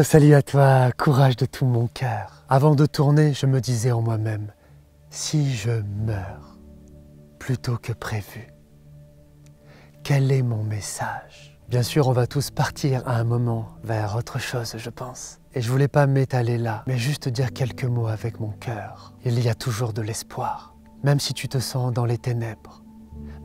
Salut à toi, courage de tout mon cœur. Avant de tourner, je me disais en moi-même, si je meurs plus tôt que prévu, quel est mon message? Bien sûr, on va tous partir à un moment vers autre chose, je pense. Et je voulais pas m'étaler là, mais juste dire quelques mots avec mon cœur. Il y a toujours de l'espoir, même si tu te sens dans les ténèbres,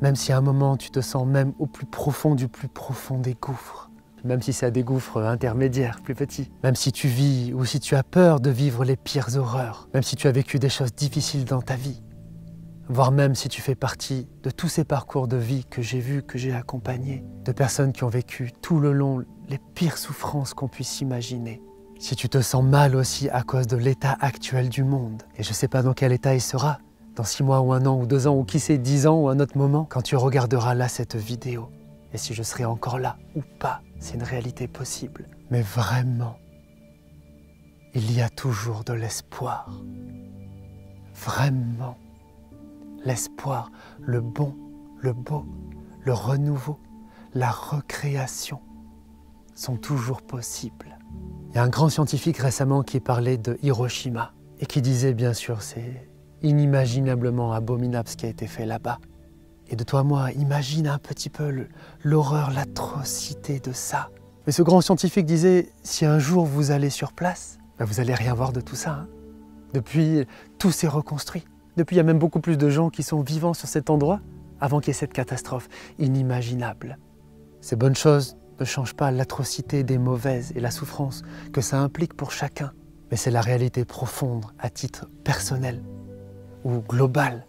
même si à un moment tu te sens même au plus profond du plus profond des gouffres, même si c'est à des gouffres intermédiaires, plus petits, même si tu vis ou si tu as peur de vivre les pires horreurs, même si tu as vécu des choses difficiles dans ta vie, voire même si tu fais partie de tous ces parcours de vie que j'ai vus, que j'ai accompagnés, de personnes qui ont vécu tout le long les pires souffrances qu'on puisse imaginer. Si tu te sens mal aussi à cause de l'état actuel du monde, et je ne sais pas dans quel état il sera, dans 6 mois ou 1 an ou 2 ans ou qui sait 10 ans ou un autre moment, quand tu regarderas là cette vidéo, et si je serai encore là ou pas, c'est une réalité possible. Mais vraiment, il y a toujours de l'espoir. Vraiment. L'espoir, le bon, le beau, le renouveau, la recréation sont toujours possibles. Il y a un grand scientifique récemment qui parlait de Hiroshima et qui disait bien sûr c'est inimaginablement abominable ce qui a été fait là-bas. Et de toi, moi, imagine un petit peu l'horreur, l'atrocité de ça. Mais ce grand scientifique disait, si un jour vous allez sur place, vous n'allez rien voir de tout ça. Hein. Depuis, tout s'est reconstruit. Depuis, il y a même beaucoup plus de gens qui sont vivants sur cet endroit avant qu'il y ait cette catastrophe inimaginable. Ces bonnes choses ne changent pas l'atrocité des mauvaises et la souffrance que ça implique pour chacun. Mais c'est la réalité profonde à titre personnel ou global.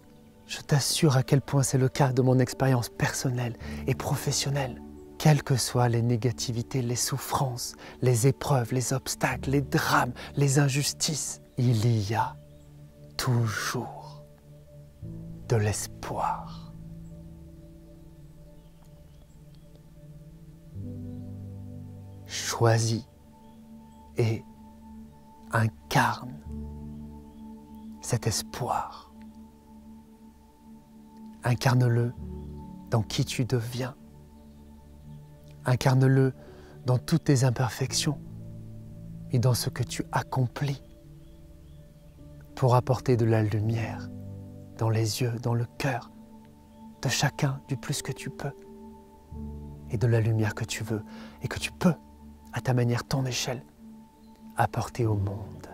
Je t'assure à quel point c'est le cas de mon expérience personnelle et professionnelle. Quelles que soient les négativités, les souffrances, les épreuves, les obstacles, les drames, les injustices, il y a toujours de l'espoir. Choisis et incarne cet espoir. Incarne-le dans qui tu deviens. Incarne-le dans toutes tes imperfections et dans ce que tu accomplis pour apporter de la lumière dans les yeux, dans le cœur de chacun du plus que tu peux et de la lumière que tu veux et que tu peux, à ta manière, ton échelle, apporter au monde.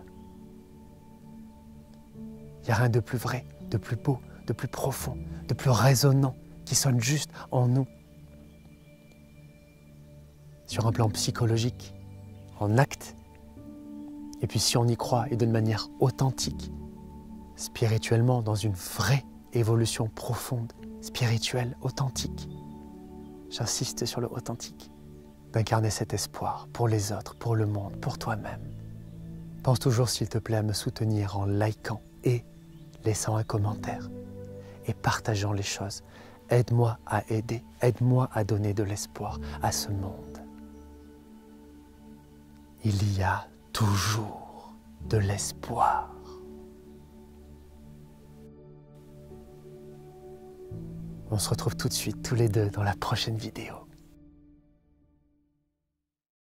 Il n'y a rien de plus vrai, de plus beau, de plus profond, de plus résonnant, qui sonne juste en nous. Sur un plan psychologique, en acte, et puis si on y croit et d'une manière authentique, spirituellement, dans une vraie évolution profonde, spirituelle, authentique. J'insiste sur le authentique, d'incarner cet espoir pour les autres, pour le monde, pour toi-même. Pense toujours, s'il te plaît, à me soutenir en likant et laissant un commentaire et partageant les choses. Aide-moi à aider, aide-moi à donner de l'espoir à ce monde. Il y a toujours de l'espoir. On se retrouve tout de suite, tous les deux, dans la prochaine vidéo.